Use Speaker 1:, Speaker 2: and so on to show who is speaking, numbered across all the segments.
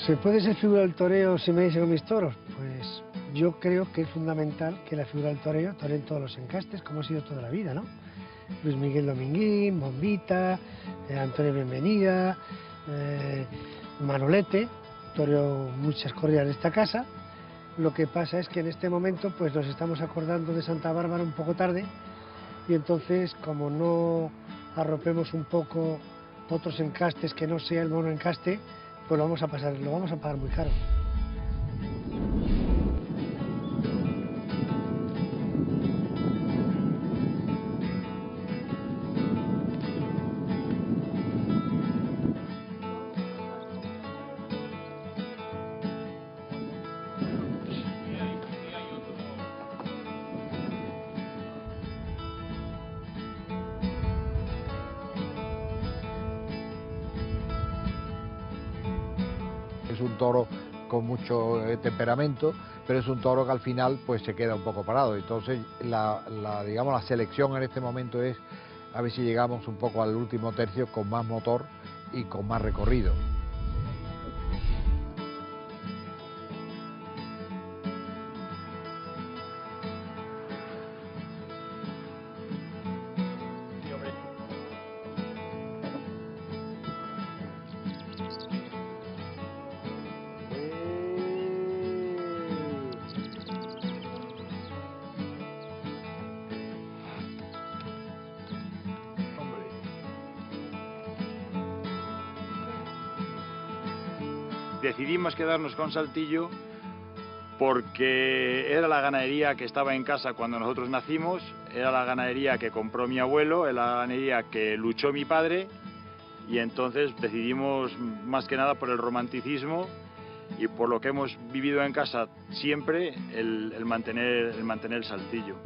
Speaker 1: ¿Se puede ser figura del toreo si me dicen con mis toros? Pues yo creo que es fundamental que la figura del toreo toree en todos los encastes, como ha sido toda la vida, ¿no? Luis Miguel Dominguín, Bombita, Antonio Bienvenida, Manolete, toreo muchas corridas de esta casa. Lo que pasa es que en este momento pues nos estamos acordando de Santa Bárbara un poco tarde y entonces como no arropemos un poco otros encastes que no sea el mono encaste, pues lo vamos a pagar muy caro.
Speaker 2: Es un toro con mucho temperamento, pero es un toro que al final pues se queda un poco parado. Entonces digamos la selección en este momento es a ver si llegamos un poco al último tercio con más motor y con más recorrido.
Speaker 3: Decidimos quedarnos con Saltillo porque era la ganadería que estaba en casa cuando nosotros nacimos, era la ganadería que compró mi abuelo, era la ganadería que luchó mi padre, y entonces decidimos más que nada por el romanticismo y por lo que hemos vivido en casa siempre, el mantener el Saltillo.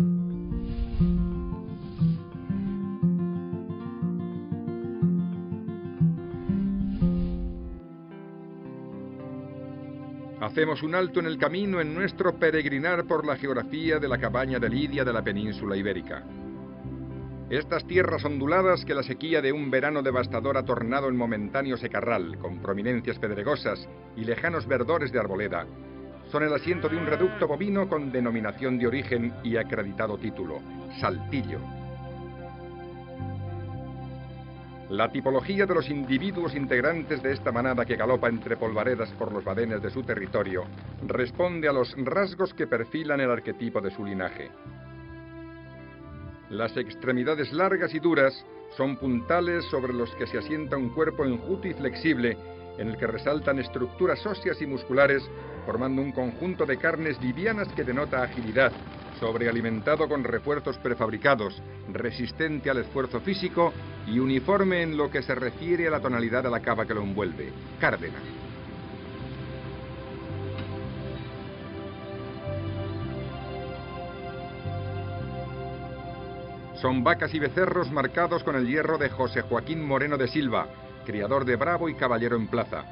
Speaker 4: Hacemos un alto en el camino en nuestro peregrinar por la geografía de la cabaña de Lidia de la península ibérica. Estas tierras onduladas que la sequía de un verano devastador ha tornado en momentáneo secarral, con prominencias pedregosas y lejanos verdores de arboleda, son el asiento de un reducto bovino con denominación de origen y acreditado título, Saltillo. La tipología de los individuos integrantes de esta manada que galopa entre polvaredas por los badenes de su territorio responde a los rasgos que perfilan el arquetipo de su linaje. Las extremidades largas y duras son puntales sobre los que se asienta un cuerpo enjuto y flexible en el que resaltan estructuras óseas y musculares formando un conjunto de carnes livianas que denota agilidad, sobrealimentado con refuerzos prefabricados, resistente al esfuerzo físico y uniforme en lo que se refiere a la tonalidad de la cava que lo envuelve, cárdena. Son vacas y becerros marcados con el hierro de José Joaquín Moreno de Silva, criador de bravo y caballero en plaza,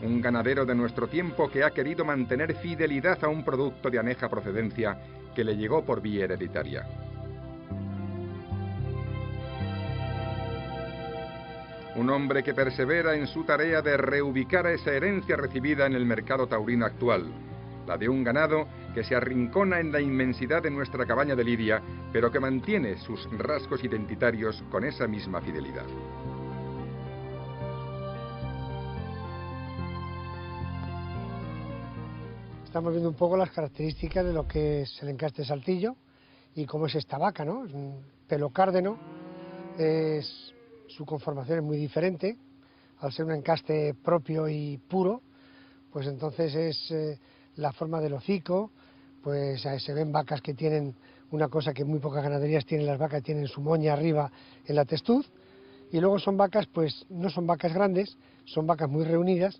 Speaker 4: un ganadero de nuestro tiempo que ha querido mantener fidelidad a un producto de aneja procedencia que le llegó por vía hereditaria. Un hombre que persevera en su tarea de reubicar esa herencia recibida en el mercado taurino actual, la de un ganado que se arrincona en la inmensidad de nuestra cabaña de Lidia, pero que mantiene sus rasgos identitarios con esa misma fidelidad.
Speaker 1: Estamos viendo un poco las características de lo que es el encaste Saltillo y cómo es esta vaca, ¿no? Es un pelo cárdeno, su conformación es muy diferente, al ser un encaste propio y puro, pues entonces es la forma del hocico, pues se ven vacas que tienen una cosa que muy pocas ganaderías tienen, las vacas tienen su moña arriba en la testuz, y luego son vacas, pues no son vacas grandes, son vacas muy reunidas,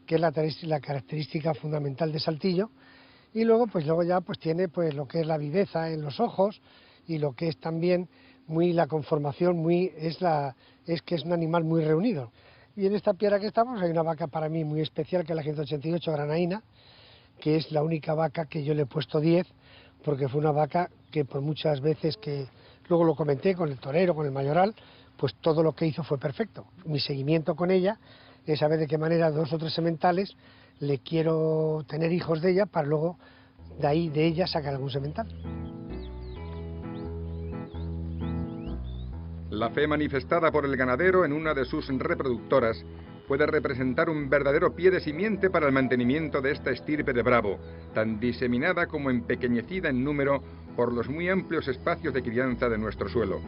Speaker 1: que es la característica fundamental de Saltillo, y luego ya tiene pues lo que es la viveza en los ojos y lo que es también muy la conformación es que es un animal muy reunido. Y en esta piara que estamos hay una vaca para mí muy especial, que es la 188 granaína, que es la única vaca que yo le he puesto 10, porque fue una vaca que por muchas veces que luego lo comenté con el torero, con el mayoral, pues todo lo que hizo fue perfecto. Mi seguimiento con ella es saber de qué manera 2 o 3 sementales le quiero tener hijos de ella para luego de ella sacar algún semental.
Speaker 4: La fe manifestada por el ganadero en una de sus reproductoras puede representar un verdadero pie de simiente para el mantenimiento de esta estirpe de bravo, tan diseminada como empequeñecida en número por los muy amplios espacios de crianza de nuestro suelo.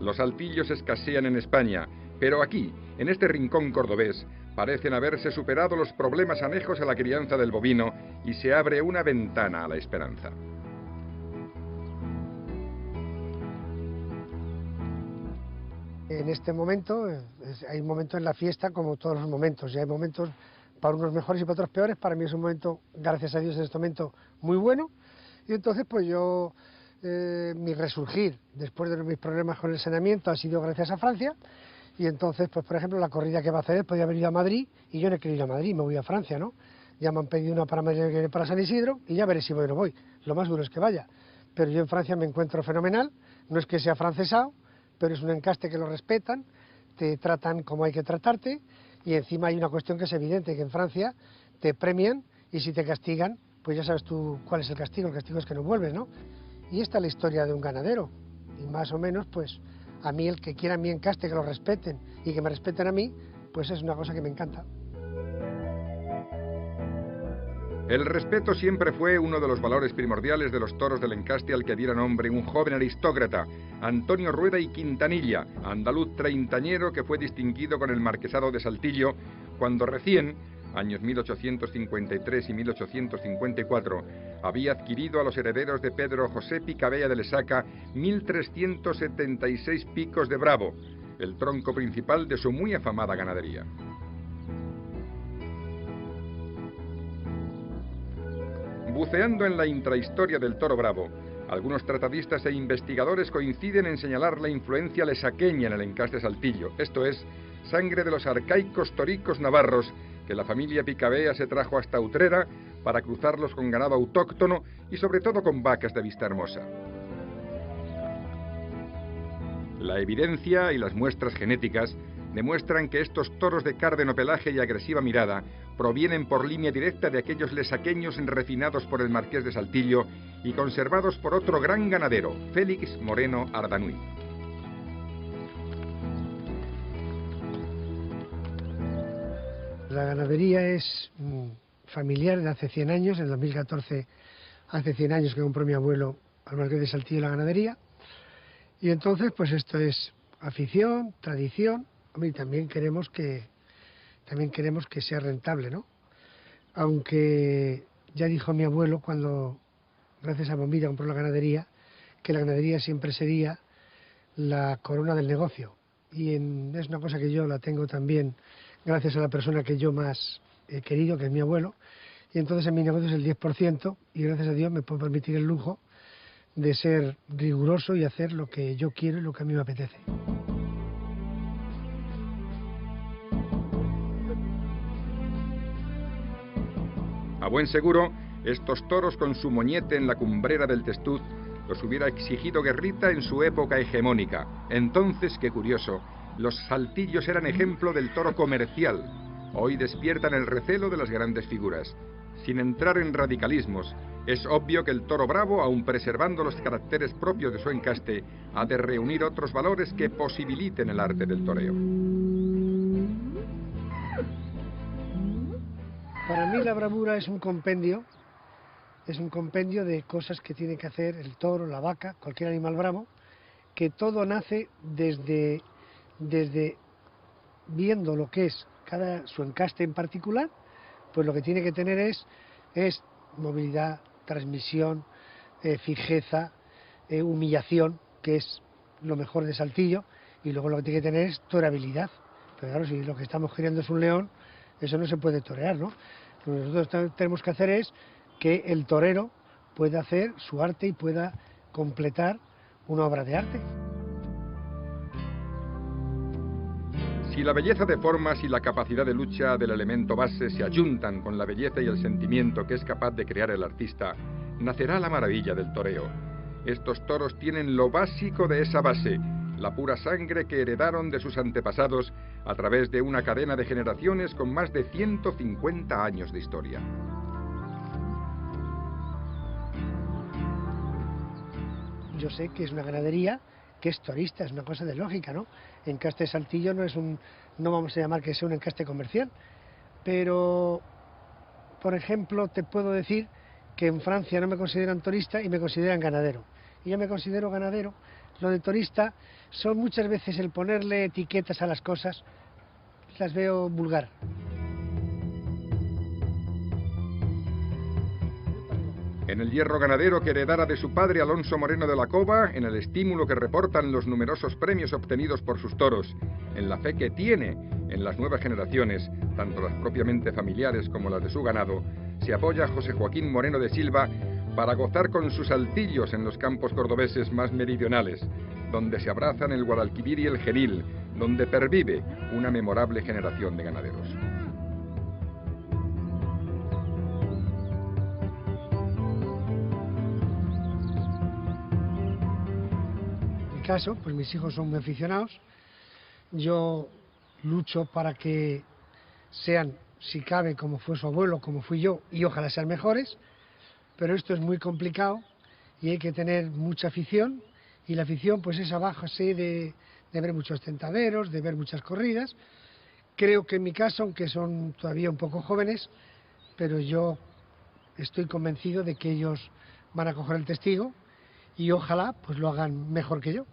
Speaker 4: Los saltillos escasean en España, pero aquí, en este rincón cordobés, parecen haberse superado los problemas anejos a la crianza del bovino y se abre una ventana a la esperanza.
Speaker 1: En este momento, hay momentos en la fiesta como todos los momentos, y hay momentos para unos mejores y para otros peores. Para mí es un momento, gracias a Dios, en este momento muy bueno, y entonces pues yo, mi resurgir después de mis problemas con el saneamiento ha sido gracias a Francia, y entonces pues por ejemplo la corrida que va a hacer podía haber ido a Madrid, y yo no he querido ir a Madrid, me voy a Francia, ¿no? Ya me han pedido una para Madrid y para San Isidro, y ya veré si voy o no voy, lo más duro es que vaya, pero yo en Francia me encuentro fenomenal, no es que sea francesado, pero es un encaste que lo respetan, te tratan como hay que tratarte, y encima hay una cuestión que es evidente, que en Francia te premian, y si te castigan, pues ya sabes tú cuál es el castigo es que no vuelves, ¿no? Y esta es la historia de un ganadero, y más o menos, pues, a mí el que quiera mi encaste, que lo respeten, y que me respeten a mí, pues es una cosa que me encanta.
Speaker 4: El respeto siempre fue uno de los valores primordiales de los toros del encaste al que diera nombre un joven aristócrata, Antonio Rueda y Quintanilla, andaluz treintañero que fue distinguido con el marquesado de Saltillo cuando recién, años 1853 y 1854, había adquirido a los herederos de Pedro José Picabea de Lesaca 1.376 picos de bravo, el tronco principal de su muy afamada ganadería. Buceando en la intrahistoria del toro bravo, algunos tratadistas e investigadores coinciden en señalar la influencia lesaqueña en el encaste Saltillo, esto es, sangre de los arcaicos toricos navarros que la familia Picabea se trajo hasta Utrera para cruzarlos con ganado autóctono y sobre todo con vacas de vista hermosa. La evidencia y las muestras genéticas demuestran que estos toros de cárdeno pelaje y agresiva mirada provienen por línea directa de aquellos lesaqueños refinados por el marqués de Saltillo y conservados por otro gran ganadero, Félix Moreno Ardanuy.
Speaker 1: La ganadería es familiar de hace 100 años, en 2014 hace 100 años que compró mi abuelo al marqués de Saltillo la ganadería, y entonces pues esto es afición, tradición, y también queremos que sea rentable, ¿no? Aunque ya dijo mi abuelo cuando, gracias a Bombilla, compró la ganadería, que la ganadería siempre sería la corona del negocio. Y es una cosa que yo la tengo también gracias a la persona que yo más he querido, que es mi abuelo. Y entonces en mi negocio es el 10%, y gracias a Dios me puedo permitir el lujo de ser riguroso y hacer lo que yo quiero y lo que a mí me apetece.
Speaker 4: A buen seguro, estos toros con su moñete en la cumbrera del testuz los hubiera exigido Guerrita en su época hegemónica. Entonces, qué curioso, los saltillos eran ejemplo del toro comercial. hoy despiertan el recelo de las grandes figuras. Sin entrar en radicalismos, es obvio que el toro bravo, aun preservando los caracteres propios de su encaste, ha de reunir otros valores que posibiliten el arte del toreo.
Speaker 1: Para mí la bravura es un compendio de cosas que tiene que hacer el toro, la vaca, cualquier animal bravo, que todo nace desde viendo lo que es su encaste en particular, pues lo que tiene que tener es movilidad, transmisión, fijeza, humillación, que es lo mejor de Saltillo, y luego lo que tiene que tener es toreabilidad. Pero claro, si lo que estamos queriendo es un león, eso no se puede torear, ¿no? Lo que nosotros tenemos que hacer es que el torero pueda hacer su arte y pueda completar una obra de arte.
Speaker 4: Si la belleza de formas y la capacidad de lucha del elemento base se ayuntan con la belleza y el sentimiento que es capaz de crear el artista, nacerá la maravilla del toreo. Estos toros tienen lo básico de esa base, la pura sangre que heredaron de sus antepasados a través de una cadena de generaciones con más de 150 años de historia.
Speaker 1: Yo sé que es una ganadería que es torista, es una cosa de lógica, ¿no? Encaste Saltillo no vamos a llamar que sea un encaste comercial, pero, por ejemplo, te puedo decir que en Francia no me consideran torista y me consideran ganadero. Y yo me considero ganadero. Lo de torista son muchas veces el ponerle etiquetas a las cosas, las veo vulgar.
Speaker 4: En el hierro ganadero que heredara de su padre Alonso Moreno de la Cova, en el estímulo que reportan los numerosos premios obtenidos por sus toros, en la fe que tiene en las nuevas generaciones, tanto las propiamente familiares como las de su ganado, se apoya José Joaquín Moreno de Silva para gozar con sus saltillos en los campos cordobeses más meridionales, donde se abrazan el Guadalquivir y el Genil, donde pervive una memorable generación de ganaderos.
Speaker 1: Caso, pues mis hijos son muy aficionados, yo lucho para que sean, si cabe, como fue su abuelo, como fui yo, y ojalá sean mejores, pero esto es muy complicado y hay que tener mucha afición, y la afición pues es a base de ver muchos tentaderos, de ver muchas corridas. Creo que en mi caso, aunque son todavía un poco jóvenes, pero yo estoy convencido de que ellos van a coger el testigo y ojalá pues lo hagan mejor que yo.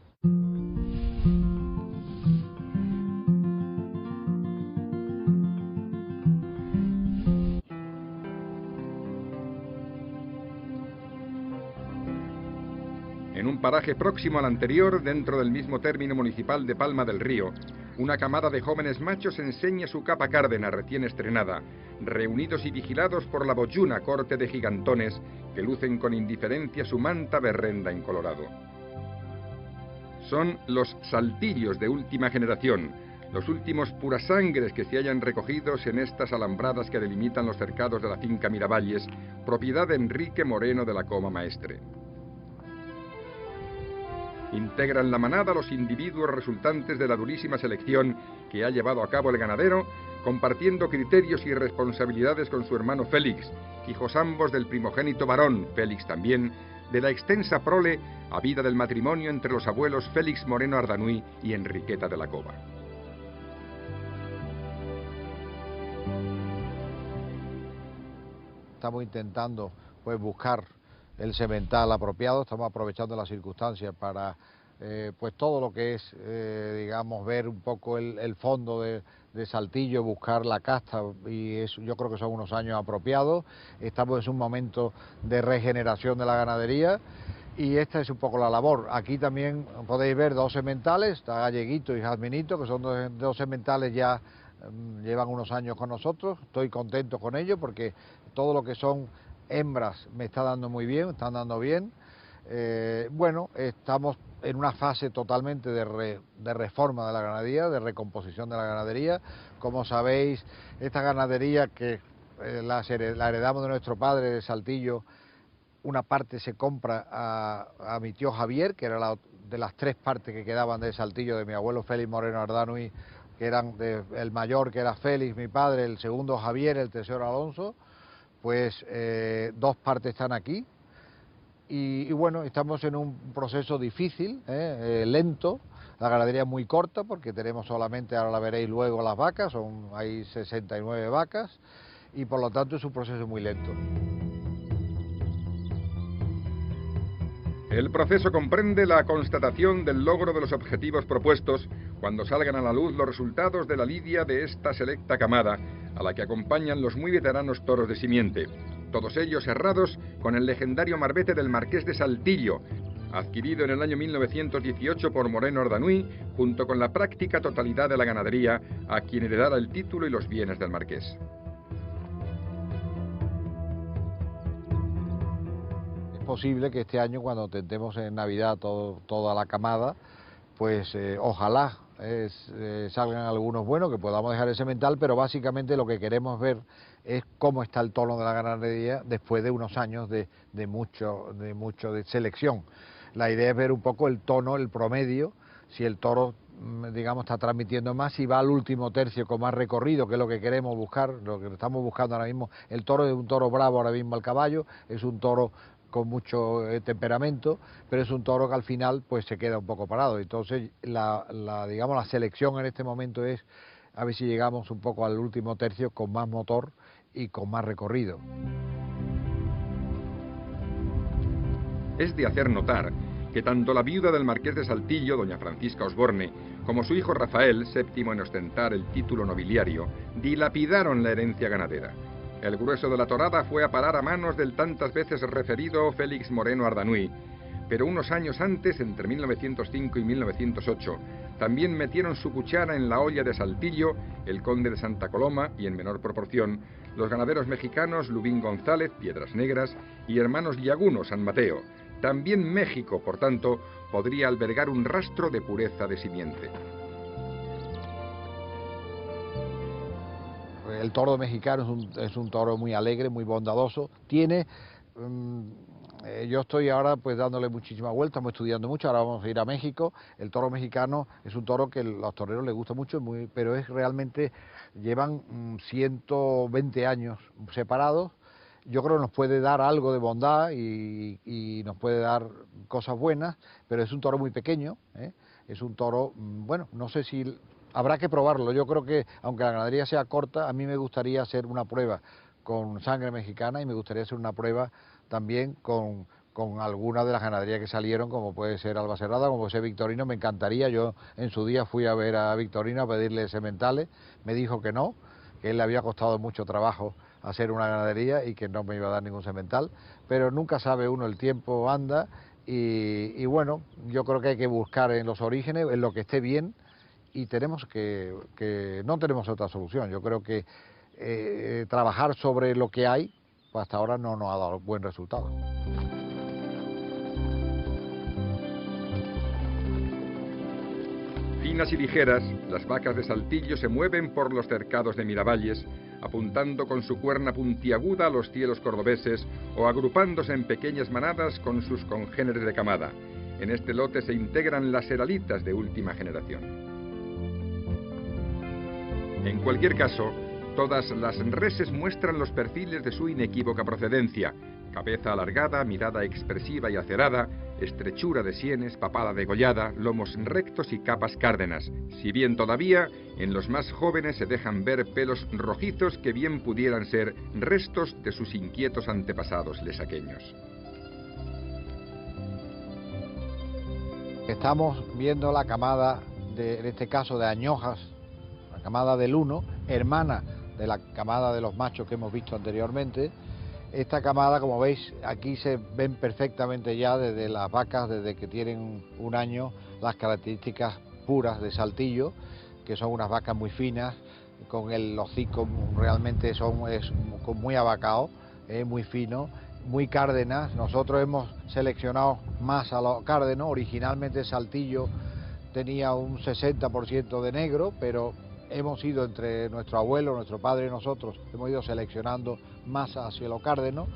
Speaker 4: En un paraje próximo al anterior, dentro del mismo término municipal de Palma del Río, una camada de jóvenes machos enseña su capa cárdena recién estrenada, reunidos y vigilados por la boyuna corte de gigantones que lucen con indiferencia su manta berrenda en colorado. Son los saltillos de última generación, los últimos purasangres que se hayan recogidos en estas alambradas que delimitan los cercados de la finca Miravalles, propiedad de Enrique Moreno de la Coma Maestre. Integran la manada los individuos resultantes de la durísima selección que ha llevado a cabo el ganadero, compartiendo criterios y responsabilidades con su hermano Félix, hijos ambos del primogénito varón, Félix también, de la extensa prole habida del matrimonio entre los abuelos Félix Moreno Ardanuy y Enriqueta de la Cova.
Speaker 2: Estamos intentando pues buscar el semental apropiado, estamos aprovechando las circunstancias para pues todo lo que es, digamos, ver un poco el fondo de Saltillo, buscar la casta, y eso, yo creo que son unos años apropiados. Estamos en un momento de regeneración de la ganadería y esta es un poco la labor. Aquí también podéis ver dos sementales, está Galleguito y Jazminito, que son dos sementales ya llevan unos años con nosotros. Estoy contento con ellos porque todo lo que son hembras me está dando muy bien, están dando bien. Bueno, estamos en una fase totalmente de reforma de la ganadería, de recomposición de la ganadería. Como sabéis, esta ganadería que la heredamos de nuestro padre de Saltillo, una parte se compra a mi tío Javier, que era de las tres partes que quedaban de Saltillo de mi abuelo Félix Moreno Ardanuy, que eran el mayor, que era Félix, mi padre, el segundo Javier, el tercero Alonso, pues 2 partes están aquí. Y bueno, estamos en un proceso difícil, lento. La ganadería es muy corta porque tenemos solamente, ahora la veréis luego, las vacas, hay 69 vacas y por lo tanto es un proceso muy lento.
Speaker 4: El proceso comprende la constatación del logro de los objetivos propuestos cuando salgan a la luz los resultados de la lidia de esta selecta camada, a la que acompañan los muy veteranos toros de simiente, todos ellos herrados con el legendario marbete del Marqués de Saltillo, adquirido en el año 1918 por Moreno Ardanuy, junto con la práctica totalidad de la ganadería, a quien heredara el título y los bienes del marqués.
Speaker 2: Posible que este año, cuando tentemos en Navidad toda la camada, pues ojalá salgan algunos buenos que podamos dejar el semental, pero básicamente lo que queremos ver es cómo está el tono de la ganadería después de unos años de selección. La idea es ver un poco el tono, el promedio, si el toro, digamos, está transmitiendo más, si va al último tercio con más recorrido, que es lo que queremos buscar, lo que estamos buscando ahora mismo. El toro es un toro bravo ahora mismo al caballo, es un toro con mucho temperamento, pero es un toro que al final pues se queda un poco parado. Entonces digamos, la selección en este momento es a ver si llegamos un poco al último tercio con más motor y con más recorrido.
Speaker 4: Es de hacer notar que tanto la viuda del Marqués de Saltillo, doña Francisca Osborne, como su hijo Rafael, séptimo en ostentar el título nobiliario, dilapidaron la herencia ganadera. El grueso de la torada fue a parar a manos del tantas veces referido Félix Moreno Ardanuy, pero unos años antes, entre 1905 y 1908, también metieron su cuchara en la olla de Saltillo el conde de Santa Coloma y, en menor proporción, los ganaderos mexicanos Lubín González, Piedras Negras, y hermanos Llaguno, San Mateo. También México, por tanto, podría albergar un rastro de pureza de simiente.
Speaker 2: El toro mexicano es un toro muy alegre, muy bondadoso. Tiene, yo estoy ahora pues dándole muchísima vuelta, estamos estudiando mucho, ahora vamos a ir a México. El toro mexicano es un toro que a los toreros les gusta mucho, pero es realmente, llevan 120 años separados. Yo creo que nos puede dar algo de bondad y nos puede dar cosas buenas, pero es un toro muy pequeño, es un toro, bueno, no sé si... Habrá que probarlo. Yo creo que, aunque la ganadería sea corta, a mí me gustaría hacer una prueba con sangre mexicana y me gustaría hacer una prueba también con algunas de las ganaderías que salieron, como puede ser Alba Cerrada, como puede ser Victorino. Me encantaría. Yo en su día fui a ver a Victorino a pedirle sementales. Me dijo que no, que él le había costado mucho trabajo hacer una ganadería y que no me iba a dar ningún semental. Pero nunca sabe uno, el tiempo anda y bueno, yo creo que hay que buscar en los orígenes, en lo que esté bien. Y tenemos que no tenemos otra solución. Yo creo que trabajar sobre lo que hay, pues hasta ahora no nos ha dado buen resultado.
Speaker 4: Finas y ligeras, las vacas de Saltillo se mueven por los cercados de Miravalles, apuntando con su cuerna puntiaguda a los cielos cordobeses o agrupándose en pequeñas manadas con sus congéneres de camada. En este lote se integran las heralitas de última generación. En cualquier caso, todas las reses muestran los perfiles de su inequívoca procedencia: cabeza alargada, mirada expresiva y acerada, estrechura de sienes, papada degollada, lomos rectos y capas cárdenas, si bien todavía en los más jóvenes se dejan ver pelos rojizos que bien pudieran ser restos de sus inquietos antepasados lesaqueños.
Speaker 2: Estamos viendo la camada, en este caso de añojas, la camada del 1, hermana de la camada de los machos que hemos visto anteriormente. Esta camada, como veis, aquí se ven perfectamente ya desde las vacas, desde que tienen un año, las características puras de Saltillo, que son unas vacas muy finas, con el hocico realmente es muy abacado, muy fino, muy cárdenas. Nosotros hemos seleccionado más a los cárdenos. Originalmente Saltillo tenía un 60% de negro, pero hemos ido, entre nuestro abuelo, nuestro padre y nosotros, hemos ido seleccionando más hacia los cárdenos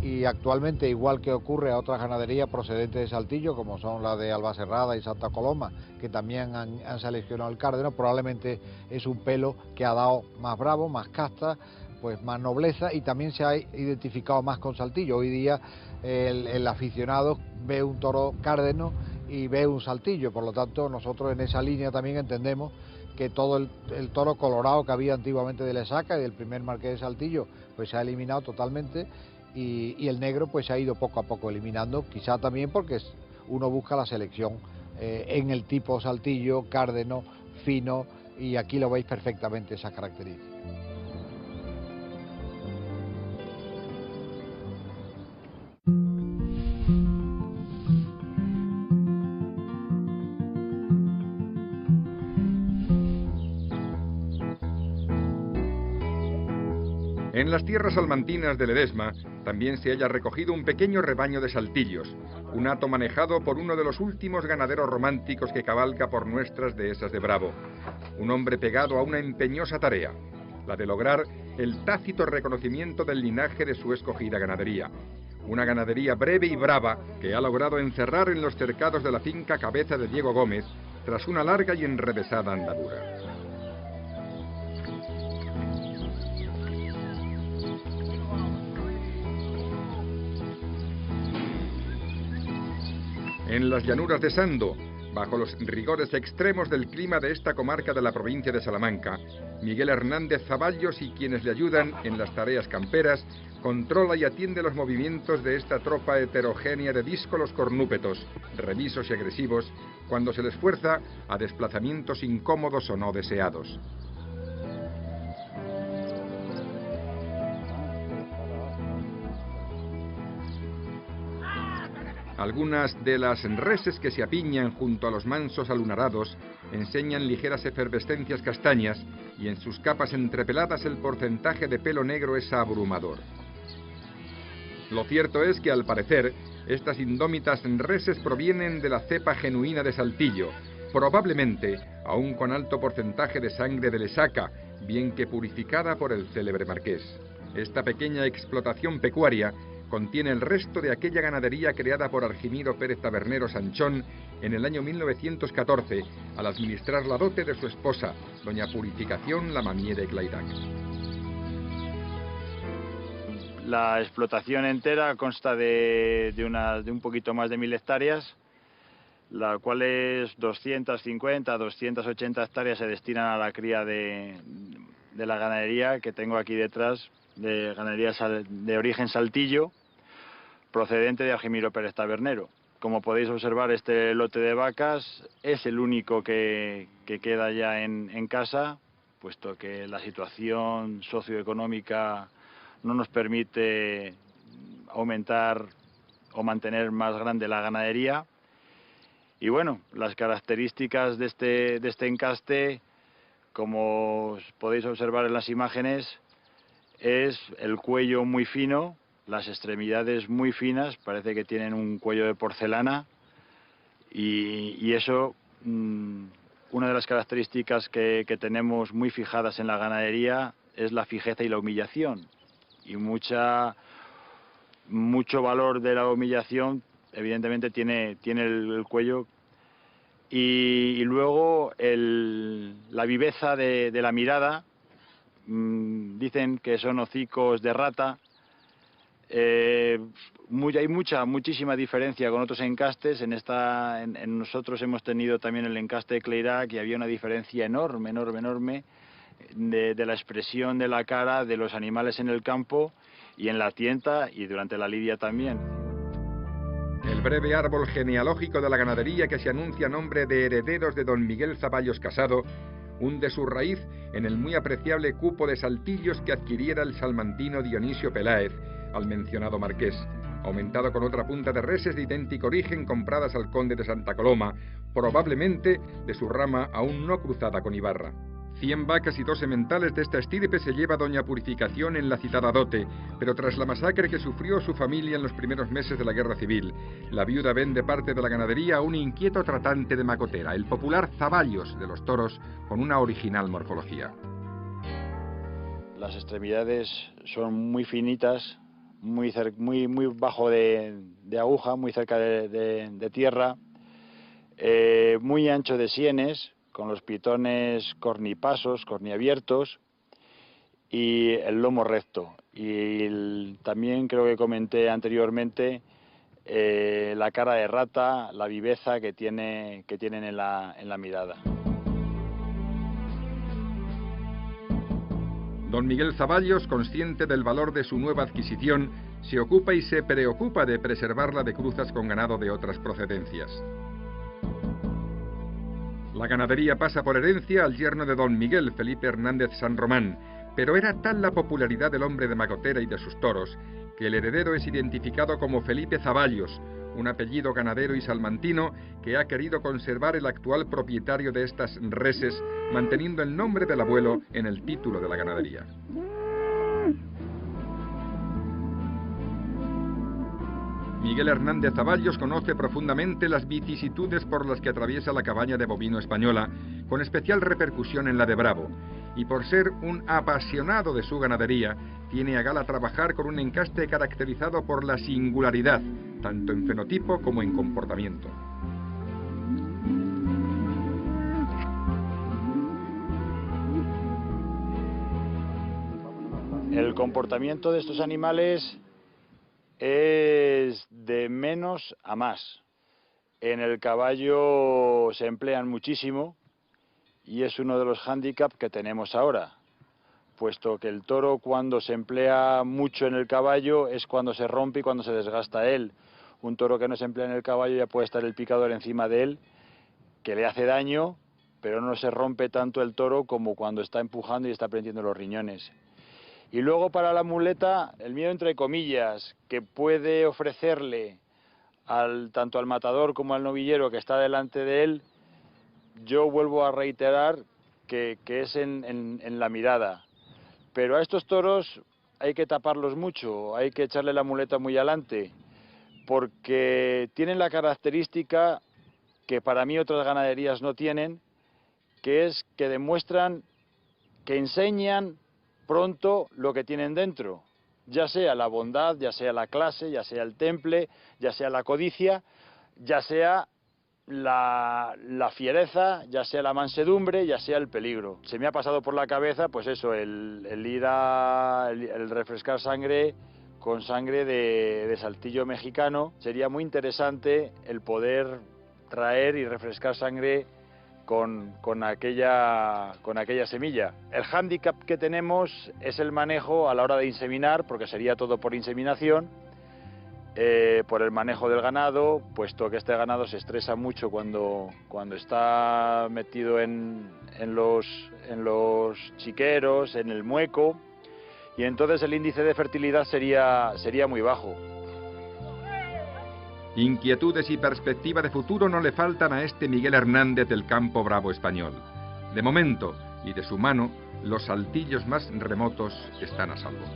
Speaker 2: y actualmente, igual que ocurre a otras ganaderías procedentes de Saltillo, como son las de Albacerrada y Santa Coloma, que también han seleccionado el cárdeno, probablemente es un pelo que ha dado más bravo, más casta, pues más nobleza, y también se ha identificado más con Saltillo. Hoy día el aficionado ve un toro cárdeno y ve un Saltillo, por lo tanto nosotros en esa línea también entendemos que todo el toro colorado que había antiguamente de Lesaca y del primer Marqués de Saltillo pues se ha eliminado totalmente, y el negro pues se ha ido poco a poco eliminando, quizá también porque uno busca la selección en el tipo Saltillo, cárdeno, fino, y aquí lo veis perfectamente esas características.
Speaker 4: En las tierras salmantinas de Ledesma también se haya recogido un pequeño rebaño de saltillos, un hato manejado por uno de los últimos ganaderos románticos que cabalga por nuestras dehesas de Bravo. Un hombre pegado a una empeñosa tarea, la de lograr el tácito reconocimiento del linaje de su escogida ganadería. Una ganadería breve y brava que ha logrado encerrar en los cercados de la finca Cabeza de Diego Gómez tras una larga y enrevesada andadura. En las llanuras de Sando, bajo los rigores extremos del clima de esta comarca de la provincia de Salamanca, Miguel Hernández Zaballos y quienes le ayudan en las tareas camperas controla y atiende los movimientos de esta tropa heterogénea de díscolos cornúpetos, revisos y agresivos, cuando se les fuerza a desplazamientos incómodos o no deseados. Algunas de las reses que se apiñan junto a los mansos alunarados enseñan ligeras efervescencias castañas, y en sus capas entrepeladas el porcentaje de pelo negro es abrumador. Lo cierto es que, al parecer, estas indómitas reses provienen de la cepa genuina de Saltillo, probablemente aún con alto porcentaje de sangre de Lesaca, bien que purificada por el célebre marqués. Esta pequeña explotación pecuaria contiene el resto de aquella ganadería creada por Argimiro Pérez Tabernero Sanchón en el año 1914, al administrar la dote de su esposa, doña Purificación Lamamié de Clairac.
Speaker 3: La explotación entera consta de un poquito más de 1000 hectáreas, la cual es 250, 280 hectáreas se destinan a la cría de la ganadería que tengo aquí detrás, de ganadería de origen Saltillo, procedente de Argimiro Pérez Tabernero. Como podéis observar, este lote de vacas es el único que queda ya en casa, puesto que la situación socioeconómica no nos permite aumentar o mantener más grande la ganadería. Y bueno, las características de este encaste, como podéis observar en las imágenes, es el cuello muy fino, las extremidades muy finas, parece que tienen un cuello de porcelana, y eso, una de las características que tenemos muy fijadas en la ganadería es la fijeza y la humillación, y mucho valor de la humillación evidentemente tiene el cuello, y luego la viveza de la mirada. Dicen que son hocicos de rata. Hay muchísima diferencia con otros encastes. En nosotros hemos tenido también el encaste de Clairac y había una diferencia enorme de la expresión de la cara de los animales en el campo y en la tienta y durante la lidia también.
Speaker 4: El breve árbol genealógico de la ganadería que se anuncia a nombre de herederos de don Miguel Zaballos Casado hunde su raíz en el muy apreciable cupo de saltillos que adquiriera el salmantino Dionisio Peláez al mencionado marqués, aumentado con otra punta de reses de idéntico origen compradas al conde de Santa Coloma, probablemente de su rama aún no cruzada con Ibarra. 100 vacas y 2 sementales de esta estirpe se lleva doña Purificación en la citada dote, pero tras la masacre que sufrió su familia en los primeros meses de la Guerra Civil, la viuda vende parte de la ganadería a un inquieto tratante de macotera, el popular Zaballos de los toros, con una original morfología.
Speaker 3: Las extremidades son muy finitas, muy bajo de aguja, muy cerca de tierra, muy ancho de sienes, con los pitones cornipasos, corniabiertos, y el lomo recto. Y también creo que comenté anteriormente la cara de rata, la viveza que tienen en la mirada.
Speaker 4: Don Miguel Zavallos, consciente del valor de su nueva adquisición, se ocupa y se preocupa de preservarla de cruzas con ganado de otras procedencias. La ganadería pasa por herencia al yerno de don Miguel, Felipe Hernández San Román, pero era tal la popularidad del hombre de Magotera y de sus toros, que el heredero es identificado como Felipe Zavallos, un apellido ganadero y salmantino que ha querido conservar el actual propietario de estas reses, manteniendo el nombre del abuelo en el título de la ganadería. Miguel Hernández Zavallos conoce profundamente las vicisitudes por las que atraviesa la cabaña de bovino española, con especial repercusión en la de Bravo, y por ser un apasionado de su ganadería, tiene a gala trabajar con un encaste caracterizado por la singularidad, tanto en fenotipo como en comportamiento.
Speaker 3: El comportamiento de estos animales es de menos a más. En el caballo se emplean muchísimo y es uno de los hándicaps que tenemos ahora, puesto que el toro, cuando se emplea mucho en el caballo, es cuando se rompe y cuando se desgasta él. Un toro que no se emplea en el caballo, ya puede estar el picador encima de él, que le hace daño, pero no se rompe tanto el toro como cuando está empujando y está prendiendo los riñones. Y luego, para la muleta, el miedo entre comillas que puede ofrecerle tanto al matador como al novillero que está delante de él, yo vuelvo a reiterar que es en la mirada. Pero a estos toros hay que taparlos mucho, hay que echarle la muleta muy adelante, porque tienen la característica que para mí otras ganaderías no tienen, que es que demuestran, que enseñan pronto lo que tienen dentro, ya sea la bondad, ya sea la clase, ya sea el temple, ya sea la codicia, ya sea la fiereza, ya sea la mansedumbre, ya sea el peligro. Se me ha pasado por la cabeza, pues eso, el refrescar sangre con sangre de saltillo mexicano. Sería muy interesante el poder traer y refrescar sangre con aquella semilla. El hándicap que tenemos es el manejo a la hora de inseminar, porque sería todo por inseminación, por el manejo del ganado, puesto que este ganado se estresa mucho cuando está metido en los chiqueros, en el mueco, y entonces el índice de fertilidad sería muy bajo.
Speaker 4: Inquietudes y perspectiva de futuro no le faltan a este Miguel Hernández del campo bravo español. De momento, y de su mano, los saltillos más remotos están a salvo.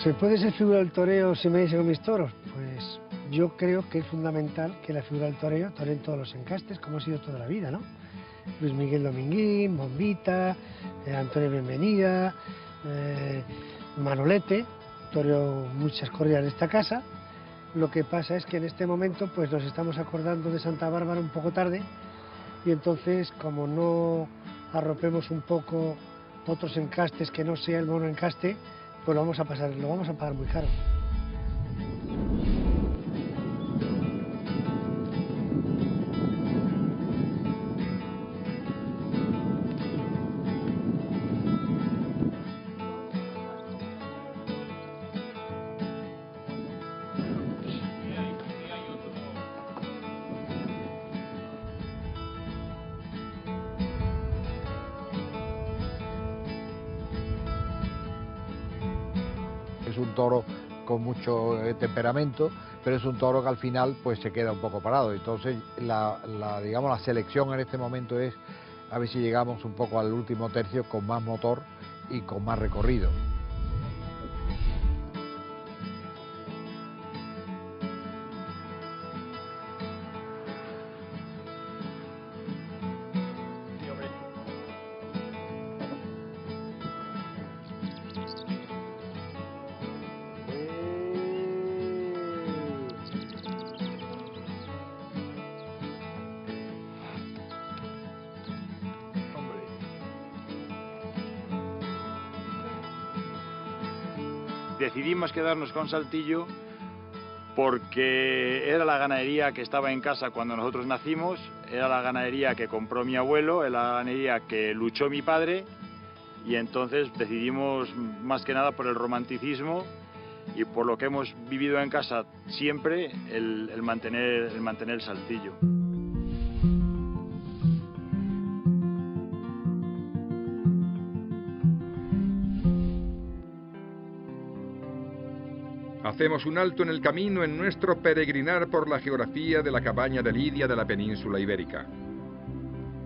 Speaker 1: ¿Se puede ser figura del toreo si me dice con mis toros? Pues yo creo que es fundamental que la figura del toreo toreen todos los encastes, como ha sido toda la vida, ¿no? Luis Miguel Dominguín, Bombita, Antonio Bienvenida, Manolete, toreó muchas corridas de esta casa. Lo que pasa es que en este momento pues nos estamos acordando de Santa Bárbara un poco tarde y entonces como no arropemos un poco otros encastes que no sea el monoencaste, pues lo vamos a pagar muy caro.
Speaker 2: Es un toro con mucho temperamento, pero es un toro que al final pues se queda un poco parado. Entonces digamos, la selección en este momento es a ver si llegamos un poco al último tercio con más motor y con más recorrido.
Speaker 3: Decidimos quedarnos con Saltillo porque era la ganadería que estaba en casa cuando nosotros nacimos, era la ganadería que compró mi abuelo, era la ganadería que luchó mi padre, y entonces decidimos más que nada por el romanticismo y por lo que hemos vivido en casa siempre, el mantener el Saltillo.
Speaker 4: Hacemos un alto en el camino en nuestro peregrinar por la geografía de la cabaña de Lidia de la península ibérica.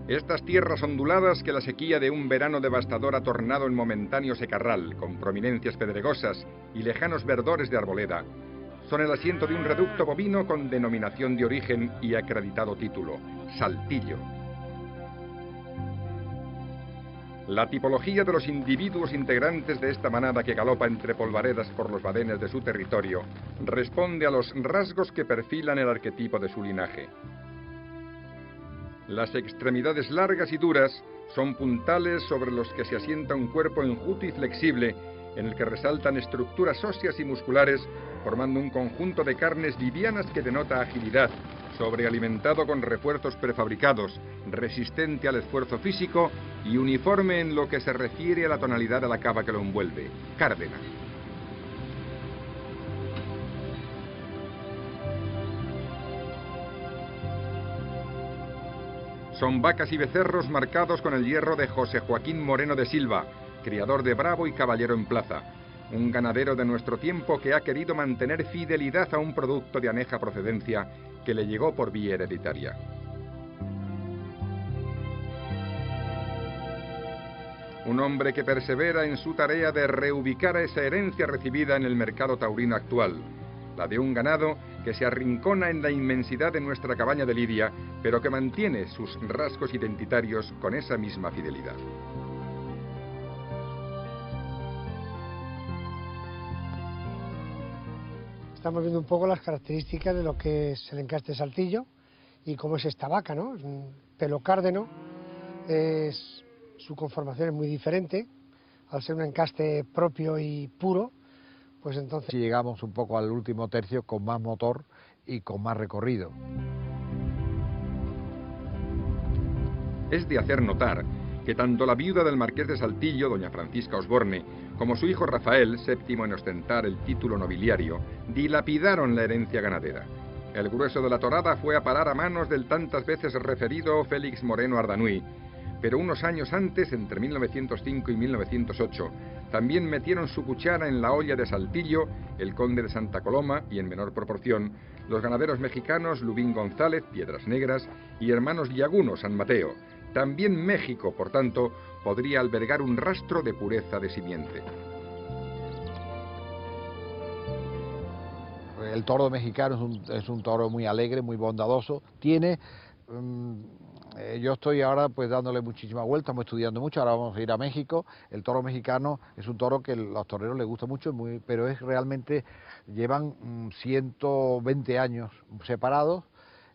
Speaker 4: Estas tierras onduladas que la sequía de un verano devastador ha tornado en momentáneo secarral, con prominencias pedregosas y lejanos verdores de arboleda, son el asiento de un reducto bovino con denominación de origen y acreditado título, Saltillo. La tipología de los individuos integrantes de esta manada que galopa entre polvaredas por los badenes de su territorio responde a los rasgos que perfilan el arquetipo de su linaje. Las extremidades largas y duras son puntales sobre los que se asienta un cuerpo enjuto y flexible en el que resaltan estructuras óseas y musculares formando un conjunto de carnes livianas que denota agilidad, sobrealimentado con refuerzos prefabricados, resistente al esfuerzo físico y uniforme en lo que se refiere a la tonalidad de la cava que lo envuelve, cárdena. Son vacas y becerros marcados con el hierro de José Joaquín Moreno de Silva, criador de bravo y caballero en plaza, un ganadero de nuestro tiempo que ha querido mantener fidelidad a un producto de aneja procedencia que le llegó por vía hereditaria. Un hombre que persevera en su tarea de reubicar esa herencia recibida en el mercado taurino actual, la de un ganado que se arrincona en la inmensidad de nuestra cabaña de Lidia, pero que mantiene sus rasgos identitarios con esa misma fidelidad.
Speaker 1: Estamos viendo un poco las características de lo que es el encaste Saltillo y cómo es esta vaca, ¿no? Es un pelo cárdeno, su conformación es muy diferente, al ser un encaste propio y puro, pues entonces...
Speaker 2: Si llegamos un poco al último tercio con más motor y con más recorrido.
Speaker 4: Es de hacer notar que tanto la viuda del marqués de Saltillo, doña Francisca Osborne, como su hijo Rafael, séptimo en ostentar el título nobiliario, dilapidaron la herencia ganadera. El grueso de la torada fue a parar a manos del tantas veces referido Félix Moreno Ardanuy, pero unos años antes, entre 1905 y 1908, también metieron su cuchara en la olla de Saltillo el conde de Santa Coloma y, en menor proporción, los ganaderos mexicanos Lubín González, Piedras Negras, y hermanos Llaguno, San Mateo. También México, por tanto, podría albergar un rastro de pureza de simiente.
Speaker 2: El toro mexicano es un toro muy alegre, muy bondadoso. Tiene... yo estoy ahora pues dándole muchísimas vueltas, estamos estudiando mucho, ahora vamos a ir a México. El toro mexicano es un toro que a los toreros les gusta mucho, pero es realmente, llevan 120 años separados.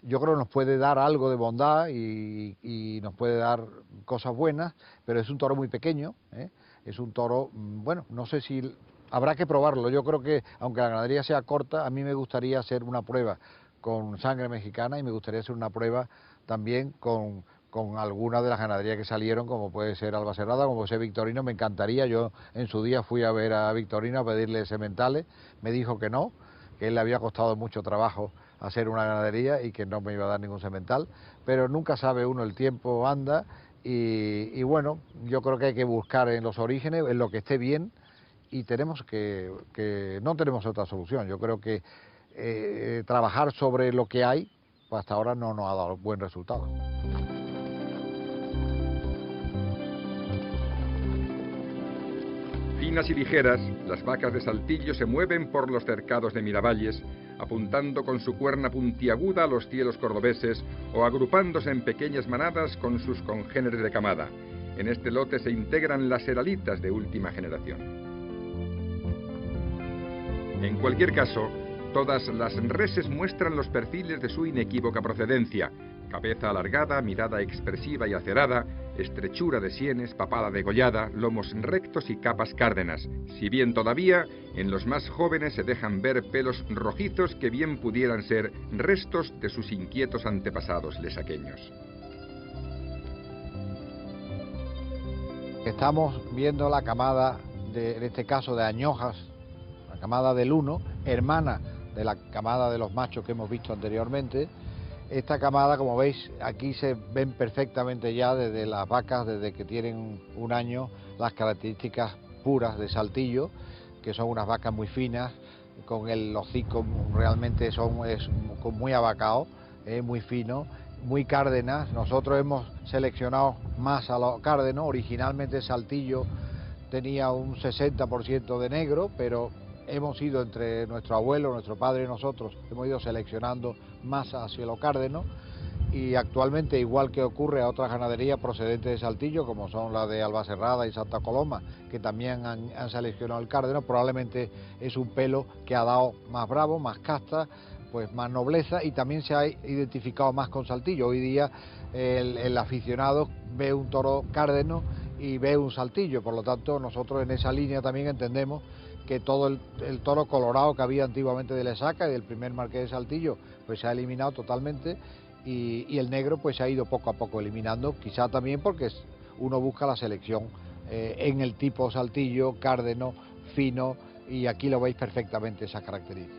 Speaker 2: Yo creo que nos puede dar algo de bondad y nos puede dar cosas buenas, pero es un toro muy pequeño, ¿eh? Es un toro, bueno, no sé si... Habrá que probarlo. Yo creo que, aunque la ganadería sea corta, a mí me gustaría hacer una prueba con sangre mexicana y me gustaría hacer una prueba también con algunas de las ganaderías que salieron, como puede ser Albacerrada, como puede ser Victorino. Me encantaría. Yo en su día fui a ver a Victorino a pedirle sementales, me dijo que no, que él le había costado mucho trabajo hacer una ganadería y que no me iba a dar ningún semental, pero nunca sabe uno, el tiempo anda y bueno, yo creo que hay que buscar en los orígenes, en lo que esté bien, y tenemos que no tenemos otra solución. Yo creo que trabajar sobre lo que hay, pues hasta ahora no nos ha dado buen resultado.
Speaker 4: Finas y ligeras, las vacas de Saltillo se mueven por los cercados de Miravalles, apuntando con su cuerna puntiaguda a los cielos cordobeses o agrupándose en pequeñas manadas con sus congéneres de camada. En este lote se integran las heralitas de última generación. En cualquier caso, todas las reses muestran los perfiles de su inequívoca procedencia: cabeza alargada, mirada expresiva y acerada, estrechura de sienes, papada degollada, lomos rectos y capas cárdenas, si bien todavía en los más jóvenes se dejan ver pelos rojizos que bien pudieran ser restos de sus inquietos antepasados lesaqueños.
Speaker 2: Estamos viendo la camada, en este caso de añojas, la camada del 1, hermana de la camada de los machos que hemos visto anteriormente. Esta camada, como veis, aquí se ven perfectamente ya desde las vacas, desde que tienen un año, las características puras de Saltillo, que son unas vacas muy finas, con el hocico realmente es muy abacado, muy fino, muy cárdenas. Nosotros hemos seleccionado más a los cárdenos. Originalmente Saltillo tenía un 60% de negro, pero hemos ido entre nuestro abuelo, nuestro padre y nosotros, hemos ido seleccionando más hacia los cárdenos, y actualmente, igual que ocurre a otras ganaderías procedentes de Saltillo, como son las de Albacerrada y Santa Coloma, que también han seleccionado el cárdeno, probablemente es un pelo que ha dado más bravo, más casta, pues más nobleza, y también se ha identificado más con Saltillo. Hoy día el aficionado ve un toro cárdeno y ve un Saltillo, por lo tanto nosotros en esa línea también entendemos que todo el toro colorado que había antiguamente de Lesaca y del primer marqués de Saltillo pues se ha eliminado totalmente, y el negro pues se ha ido poco a poco eliminando, quizá también porque uno busca la selección en el tipo Saltillo, cárdeno, fino, y aquí lo veis perfectamente esas características.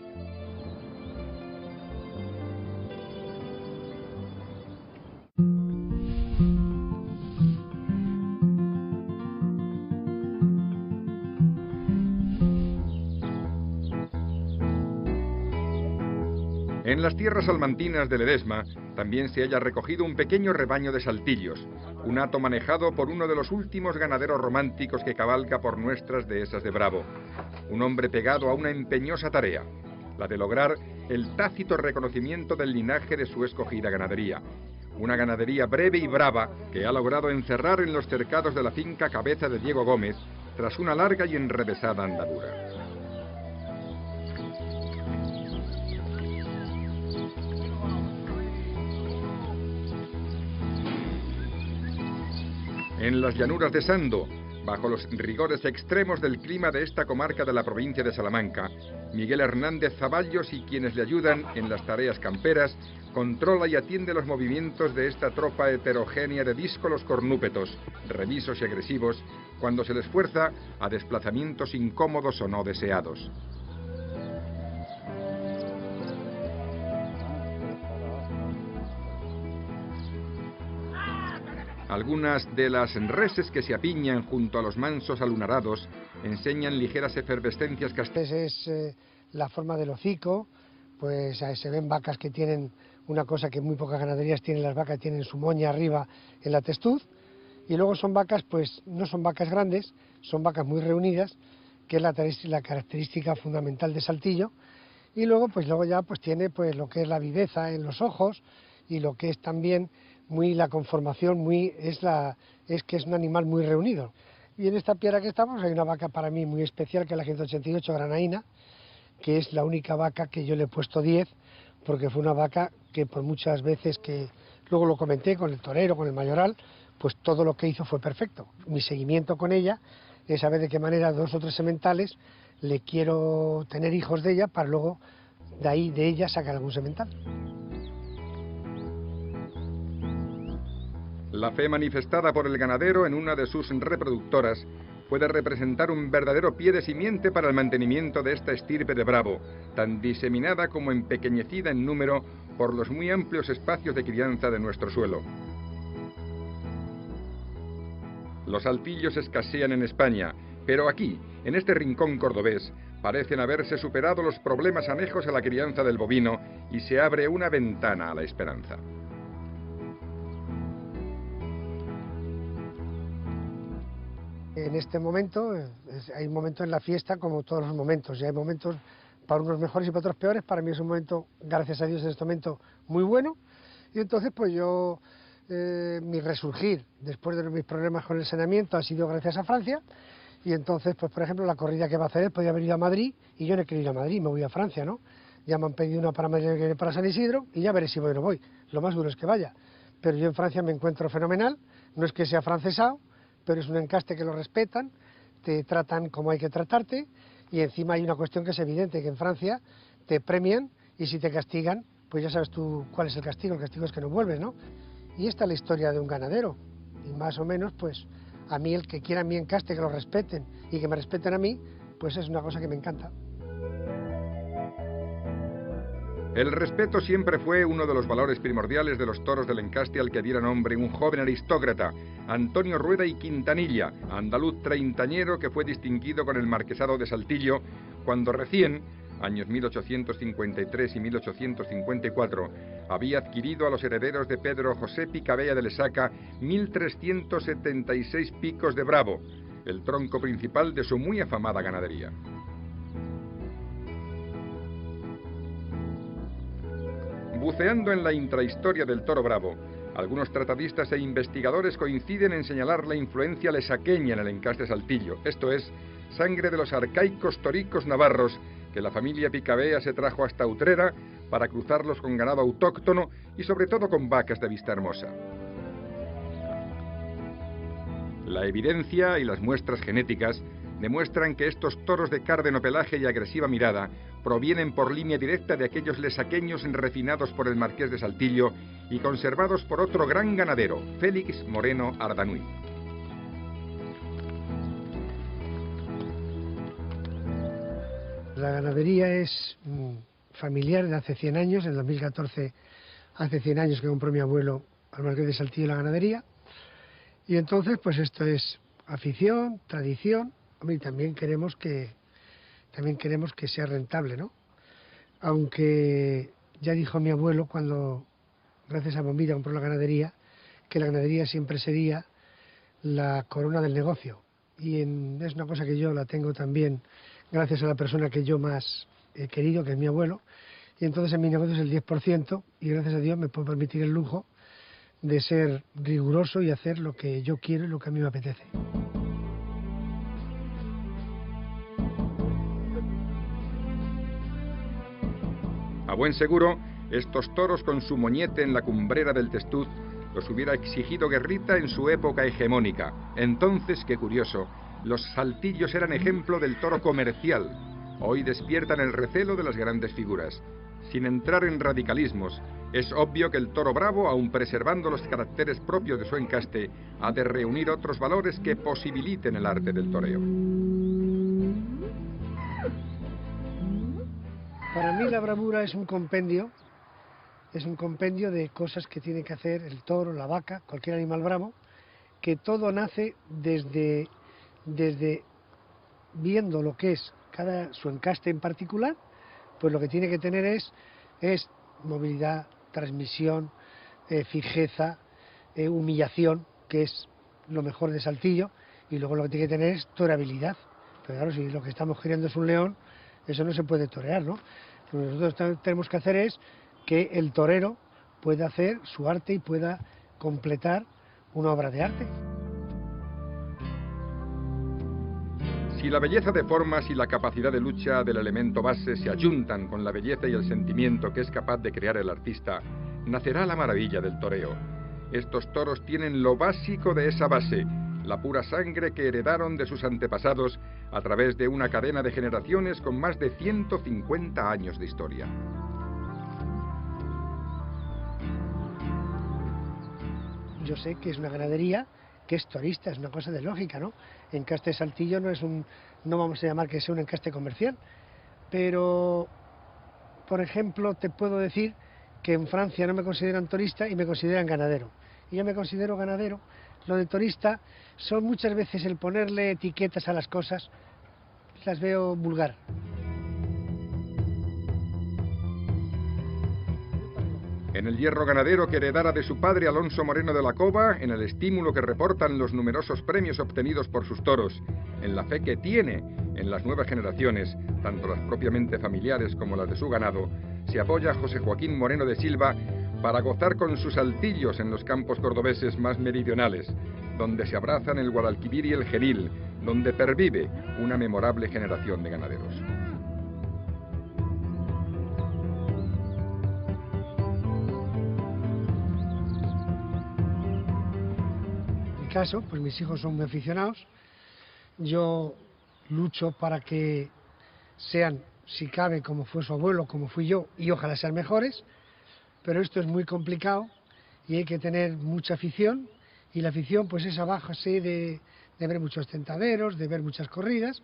Speaker 4: En las tierras salmantinas de Ledesma también se haya recogido un pequeño rebaño de saltillos, un hato manejado por uno de los últimos ganaderos románticos que cabalga por nuestras dehesas de Bravo. Un hombre pegado a una empeñosa tarea, la de lograr el tácito reconocimiento del linaje de su escogida ganadería. Una ganadería breve y brava que ha logrado encerrar en los cercados de la finca Cabeza de Diego Gómez tras una larga y enrevesada andadura. En las llanuras de Sando, bajo los rigores extremos del clima de esta comarca de la provincia de Salamanca, Miguel Hernández Zaballos y quienes le ayudan en las tareas camperas controla y atiende los movimientos de esta tropa heterogénea de díscolos cornúpetos, remisos y agresivos, cuando se les fuerza a desplazamientos incómodos o no deseados. Algunas de las reses que se apiñan junto a los mansos alunarados enseñan ligeras efervescencias castañas.
Speaker 1: Es la forma del hocico, pues se ven vacas que tienen una cosa que muy pocas ganaderías tienen, las vacas tienen su moña arriba en la testuz, y luego son vacas, pues no son vacas grandes, son vacas muy reunidas, que es la característica fundamental de Saltillo, y luego ya tiene pues lo que es la viveza en los ojos y lo que es también muy la conformación, es que es un animal muy reunido. Y en esta piedra que estamos hay una vaca para mí muy especial, que es la 188 granaína, que es la única vaca que yo le he puesto 10, porque fue una vaca que por muchas veces que luego lo comenté con el torero, con el mayoral, pues todo lo que hizo fue perfecto. Mi seguimiento con ella es saber de qué manera 2 o 3 sementales le quiero tener hijos de ella para luego de ella sacar algún semental.
Speaker 4: La fe manifestada por el ganadero en una de sus reproductoras puede representar un verdadero pie de simiente para el mantenimiento de esta estirpe de bravo, tan diseminada como empequeñecida en número por los muy amplios espacios de crianza de nuestro suelo. Los saltillos escasean en España, pero aquí, en este rincón cordobés, parecen haberse superado los problemas anejos a la crianza del bovino y se abre una ventana a la esperanza.
Speaker 1: En este momento, hay un momento en la fiesta como todos los momentos, y hay momentos para unos mejores y para otros peores. Para mí es un momento, gracias a Dios, en este momento muy bueno, y entonces pues mi resurgir después de mis problemas con el saneamiento ha sido gracias a Francia, y entonces pues por ejemplo la corrida que va a hacer él podía haber ido a Madrid, y yo no he querido ir a Madrid, me voy a Francia, ¿no? Ya me han pedido una para Madrid y para San Isidro, y ya veré si voy o no voy, lo más duro es que vaya, pero yo en Francia me encuentro fenomenal, no es que sea francesado, pero es un encaste que lo respetan, te tratan como hay que tratarte, y encima hay una cuestión que es evidente, que en Francia te premian, y si te castigan, pues ya sabes tú cuál es el castigo es que no vuelves, ¿no? Y esta es la historia de un ganadero, y más o menos, pues, a mí el que quiera mi encaste, que lo respeten, y que me respeten a mí, pues es una cosa que me encanta.
Speaker 4: El respeto siempre fue uno de los valores primordiales de los toros del encaste al que diera nombre un joven aristócrata, Antonio Rueda y Quintanilla, andaluz treintañero que fue distinguido con el marquesado de Saltillo cuando recién, años 1853 y 1854, había adquirido a los herederos de Pedro José Picabella de Lesaca 1.376 picos de bravo, el tronco principal de su muy afamada ganadería. Buceando en la intrahistoria del toro bravo, algunos tratadistas e investigadores coinciden en señalar la influencia lesaqueña en el encaste Saltillo, esto es, sangre de los arcaicos toricos navarros que la familia Picabea se trajo hasta Utrera para cruzarlos con ganado autóctono y sobre todo con vacas de vista hermosa. La evidencia y las muestras genéticas demuestran que estos toros de cárdeno pelaje y agresiva mirada provienen por línea directa de aquellos lesaqueños refinados por el marqués de Saltillo y conservados por otro gran ganadero, Félix Moreno Ardanuy.
Speaker 1: La ganadería es familiar de hace 100 años, en 2014 hace 100 años que compró mi abuelo al marqués de Saltillo la ganadería, y entonces pues esto es afición, tradición. Y también queremos que sea rentable, ¿no? Aunque ya dijo mi abuelo cuando, gracias a Bombilla, compró la ganadería, que la ganadería siempre sería la corona del negocio. Y es una cosa que yo la tengo también gracias a la persona que yo más he querido, que es mi abuelo, y entonces en mi negocio es el 10% y gracias a Dios me puedo permitir el lujo de ser riguroso y hacer lo que yo quiero y lo que a mí me apetece.
Speaker 4: A buen seguro, estos toros con su moñete en la cumbrera del testuz los hubiera exigido Guerrita en su época hegemónica. Entonces, qué curioso, los saltillos eran ejemplo del toro comercial. Hoy despiertan el recelo de las grandes figuras. Sin entrar en radicalismos, es obvio que el toro bravo, aun preservando los caracteres propios de su encaste, ha de reunir otros valores que posibiliten el arte del toreo.
Speaker 1: Para mí la bravura es un compendio de cosas que tiene que hacer el toro, la vaca, cualquier animal bravo, que todo nace desde viendo lo que es su encaste en particular, pues lo que tiene que tener es movilidad, transmisión, fijeza, humillación, que es lo mejor de Saltillo, y luego lo que tiene que tener es toreabilidad. Pero claro, si lo que estamos queriendo es un león, eso no se puede torear, ¿no? Lo que nosotros tenemos que hacer es que el torero pueda hacer su arte y pueda completar una obra de arte.
Speaker 4: Si la belleza de formas y la capacidad de lucha del elemento base se ayuntan con la belleza y el sentimiento que es capaz de crear el artista, nacerá la maravilla del toreo. Estos toros tienen lo básico de esa base, la pura sangre que heredaron de sus antepasados a través de una cadena de generaciones con más de 150 años de historia.
Speaker 1: Yo sé que es una ganadería que es torista, es una cosa de lógica, ¿no? Encaste Saltillo no vamos a llamar que sea un encaste comercial, pero, por ejemplo, te puedo decir que en Francia no me consideran torista y me consideran ganadero. Y yo me considero ganadero. Lo de torista son muchas veces el ponerle etiquetas a las cosas, las veo vulgar.
Speaker 4: En el hierro ganadero que heredara de su padre Alonso Moreno de la Cova, en el estímulo que reportan los numerosos premios obtenidos por sus toros, en la fe que tiene en las nuevas generaciones, tanto las propiamente familiares como las de su ganado, se apoya José Joaquín Moreno de Silva para gozar con sus saltillos en los campos cordobeses más meridionales, donde se abrazan el Guadalquivir y el Genil, donde pervive una memorable generación de ganaderos.
Speaker 1: En mi caso, pues mis hijos son muy aficionados, yo lucho para que sean, si cabe, como fue su abuelo, como fui yo, y ojalá sean mejores, pero esto es muy complicado y hay que tener mucha afición, y la afición pues es a base de ver muchos tentaderos, de ver muchas corridas.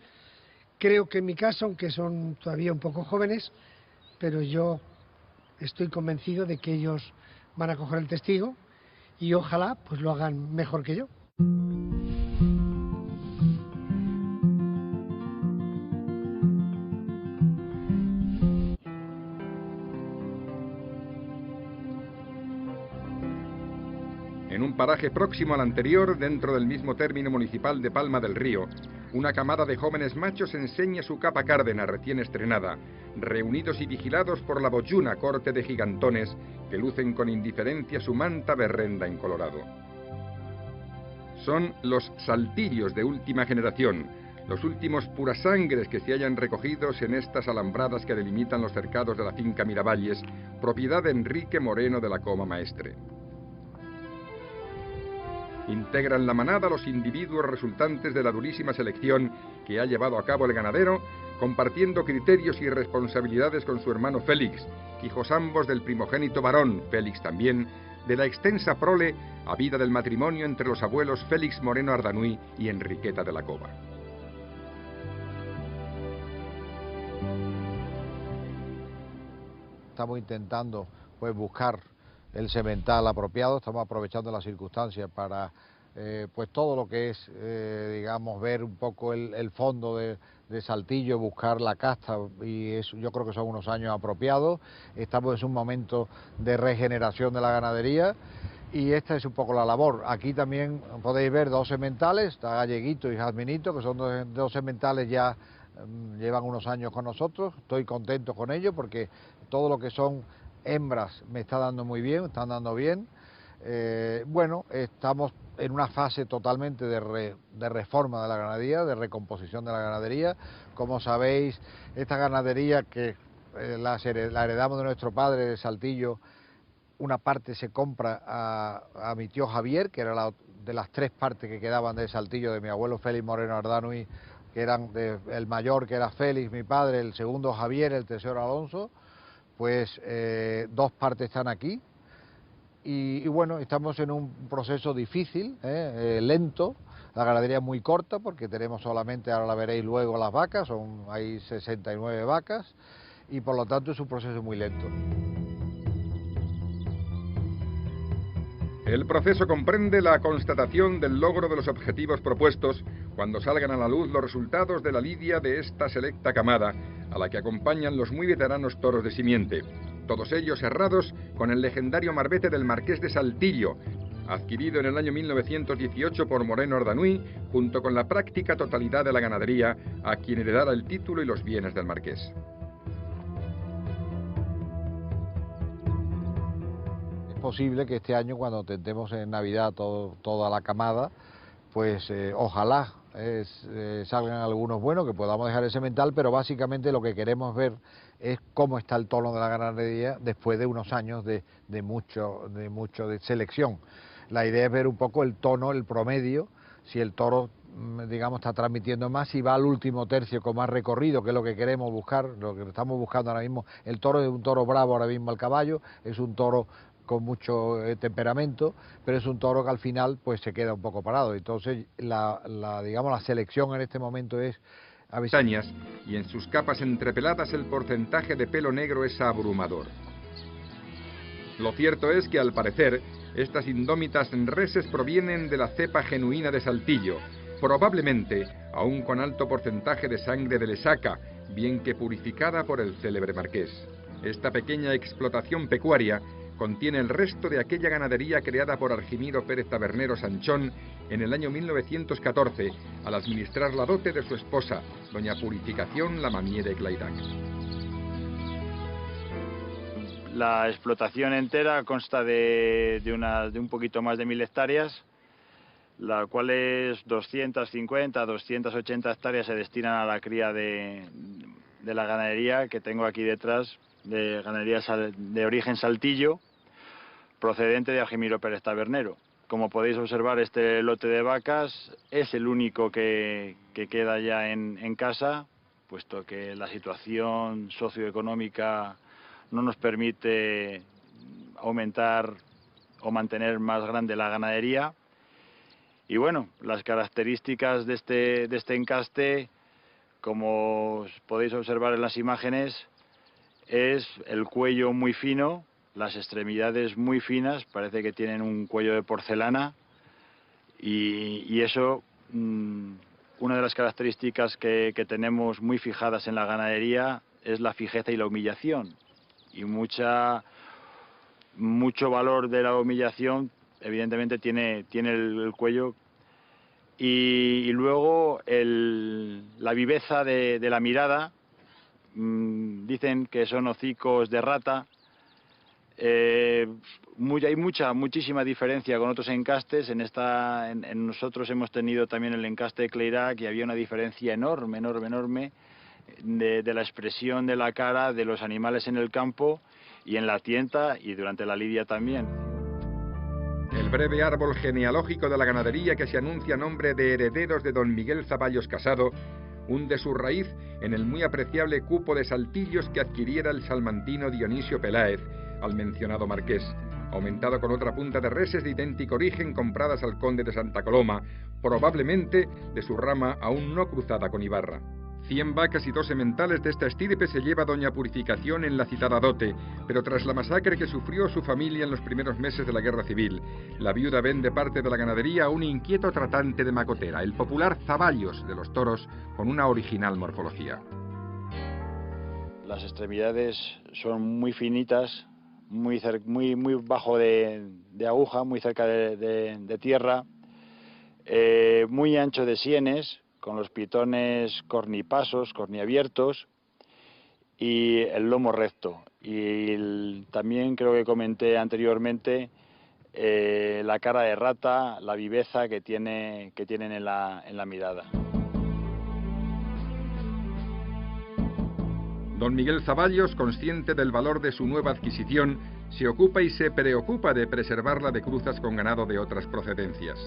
Speaker 1: Creo que en mi caso, aunque son todavía un poco jóvenes, pero yo estoy convencido de que ellos van a coger el testigo y ojalá pues lo hagan mejor que yo.
Speaker 4: En un paraje próximo al anterior, dentro del mismo término municipal de Palma del Río, una camada de jóvenes machos enseña su capa cárdena recién estrenada, reunidos y vigilados por la boyuna corte de gigantones que lucen con indiferencia su manta berrenda en colorado. Son los saltillos de última generación, los últimos purasangres que se hayan recogidos en estas alambradas que delimitan los cercados de la finca Miravalles, propiedad de Enrique Moreno de la Coma Maestre. Integran la manada los individuos resultantes de la durísima selección que ha llevado a cabo el ganadero, compartiendo criterios y responsabilidades con su hermano Félix, hijos ambos del primogénito varón, Félix también, de la extensa prole habida del matrimonio entre los abuelos Félix Moreno Ardanuy y Enriqueta de la Cova.
Speaker 2: Estamos intentando pues buscar el semental apropiado, estamos aprovechando las circunstancias para pues todo lo que es, digamos, ver un poco el fondo de Saltillo, buscar la casta, y eso, yo creo que son unos años apropiados. Estamos en un momento de regeneración de la ganadería y esta es un poco la labor. Aquí también podéis ver dos sementales, está Galleguito y Jazminito, que son dos sementales ya llevan unos años con nosotros. Estoy contento con ello porque todo lo que son hembras me está dando muy bien, me están dando bien. Bueno, estamos en una fase totalmente de reforma de la ganadería, de recomposición de la ganadería. Como sabéis, esta ganadería que la heredamos de nuestro padre de Saltillo, una parte se compra a mi tío Javier, que era de las 3 partes que quedaban de Saltillo de mi abuelo Félix Moreno Ardanuy, que eran el mayor, que era Félix, mi padre, el segundo Javier, el tercero Alonso. Pues 2 partes están aquí y bueno, estamos en un proceso difícil, lento. La ganadería es muy corta porque tenemos solamente, ahora la veréis luego, las vacas, hay 69 vacas y por lo tanto es un proceso muy lento.
Speaker 4: El proceso comprende la constatación del logro de los objetivos propuestos cuando salgan a la luz los resultados de la lidia de esta selecta camada, a la que acompañan los muy veteranos toros de simiente, todos ellos herrados con el legendario marbete del Marqués de Saltillo, adquirido en el año 1918 por Moreno Ardanuy, junto con la práctica totalidad de la ganadería, a quien heredara el título y los bienes del marqués.
Speaker 2: Es posible que este año, cuando tentemos en Navidad toda la camada, pues ojalá salgan algunos buenos, que podamos dejar el semental, pero básicamente lo que queremos ver es cómo está el tono de la ganadería después de unos años de mucho de selección. La idea es ver un poco el tono, el promedio, si el toro, digamos, está transmitiendo más, si va al último tercio con más recorrido, que es lo que queremos buscar, lo que estamos buscando ahora mismo. El toro es un toro bravo ahora mismo al caballo, es un toro con mucho temperamento, pero es un toro que al final pues se queda un poco parado. Entonces digamos, la selección en este momento es a ver si...
Speaker 4: Y en sus capas entrepeladas el porcentaje de pelo negro es abrumador. Lo cierto es que, al parecer, estas indómitas reses provienen de la cepa genuina de Saltillo, probablemente aún con alto porcentaje de sangre de lesaca, bien que purificada por el célebre marqués. Esta pequeña explotación pecuaria contiene el resto de aquella ganadería creada por Argimiro Pérez Tabernero Sanchón en el año 1914, al administrar la dote de su esposa, doña Purificación Lamamie de Clairac.
Speaker 3: La explotación entera consta de un poquito más de 1000 hectáreas, la cual es 250, 280 hectáreas se destinan a la cría de la ganadería que tengo aquí detrás, de ganadería de origen Saltillo, procedente de Argimiro Pérez Tabernero. Como podéis observar, este lote de vacas es el único que queda ya en casa, puesto que la situación socioeconómica no nos permite aumentar o mantener más grande la ganadería. Y bueno, las características de este encaste, como podéis observar en las imágenes, es el cuello muy fino, las extremidades muy finas, parece que tienen un cuello de porcelana, y eso, una de las características que tenemos muy fijadas en la ganadería es la fijeza y la humillación, y mucho valor de la humillación evidentemente tiene el cuello, y luego la viveza de la mirada. Dicen que son hocicos de rata. Hay muchísima diferencia con otros encastes. En nosotros hemos tenido también el encaste de Clairac y había una diferencia enorme de la expresión de la cara de los animales en el campo y en la tienta y durante la lidia también.
Speaker 4: El breve árbol genealógico de la ganadería, que se anuncia a nombre de herederos de don Miguel Zaballos Casado, hunde su raíz en el muy apreciable cupo de saltillos que adquiriera el salmantino Dionisio Peláez al mencionado marqués, aumentado con otra punta de reses de idéntico origen compradas al conde de Santa Coloma, probablemente de su rama aún no cruzada con Ibarra. 100 vacas y 2 sementales de esta estirpe se lleva doña Purificación en la citada dote, pero tras la masacre que sufrió su familia en los primeros meses de la Guerra Civil, la viuda vende parte de la ganadería a un inquieto tratante de macotera, el popular Zaballos de los toros, con una original morfología.
Speaker 3: Las extremidades son muy finitas, muy bajo de aguja, muy cerca de tierra, muy ancho de sienes, con los pitones cornipasos, corniabiertos, y el lomo recto. Y también creo que comenté anteriormente la cara de rata, la viveza que tienen en la mirada.
Speaker 4: Don Miguel Zavallos, consciente del valor de su nueva adquisición, se ocupa y se preocupa de preservarla de cruzas con ganado de otras procedencias.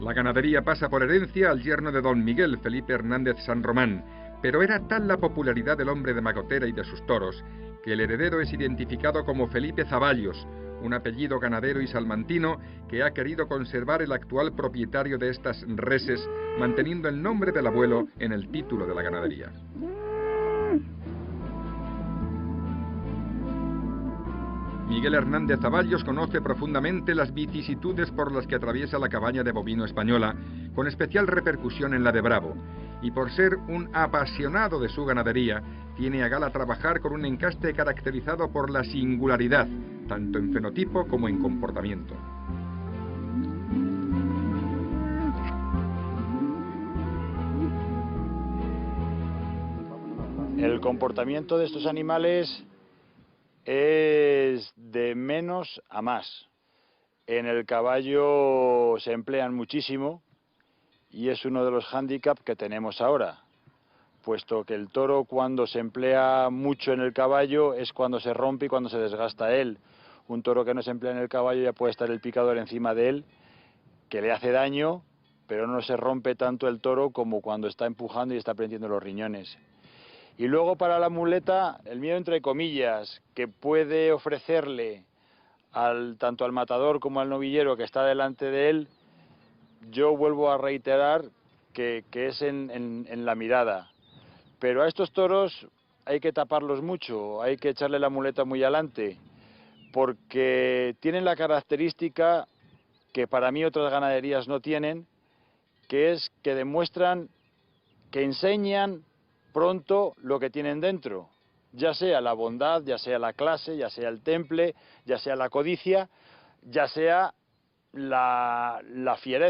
Speaker 4: La ganadería pasa por herencia al yerno de don Miguel, Felipe Hernández San Román, pero era tal la popularidad del hombre de Macotera y de sus toros, que el heredero es identificado como Felipe Zavallos, un apellido ganadero y salmantino que ha querido conservar el actual propietario de estas reses, manteniendo el nombre del abuelo en el título de la ganadería. Miguel Hernández Zavallos conoce profundamente las vicisitudes por las que atraviesa la cabaña de bovino española, con especial repercusión en la de Bravo, y por ser un apasionado de su ganadería, tiene a gala trabajar con un encaste caracterizado por la singularidad, tanto en fenotipo como en comportamiento.
Speaker 3: El comportamiento de estos animales es de menos a más. En el caballo se emplean muchísimo y es uno de los hándicaps que tenemos ahora, puesto que el toro, cuando se emplea mucho en el caballo, es cuando se rompe y cuando se desgasta él. Un toro que no se emplea en el caballo ya puede estar el picador encima de él, que le hace daño, pero no se rompe tanto el toro como cuando está empujando y está prendiendo los riñones. Y luego, para la muleta, el miedo entre comillas que puede ofrecerle tanto al matador como al novillero que está delante de él, yo vuelvo a reiterar que es en la mirada. Pero a estos toros hay que taparlos mucho, hay que echarle la muleta muy adelante, porque tienen la característica que para mí otras ganaderías no tienen, que es que demuestran, que enseñan pronto lo que tienen dentro, ya sea la bondad, ya sea la clase, ya sea el temple, ya sea la codicia, ya sea la fiereza.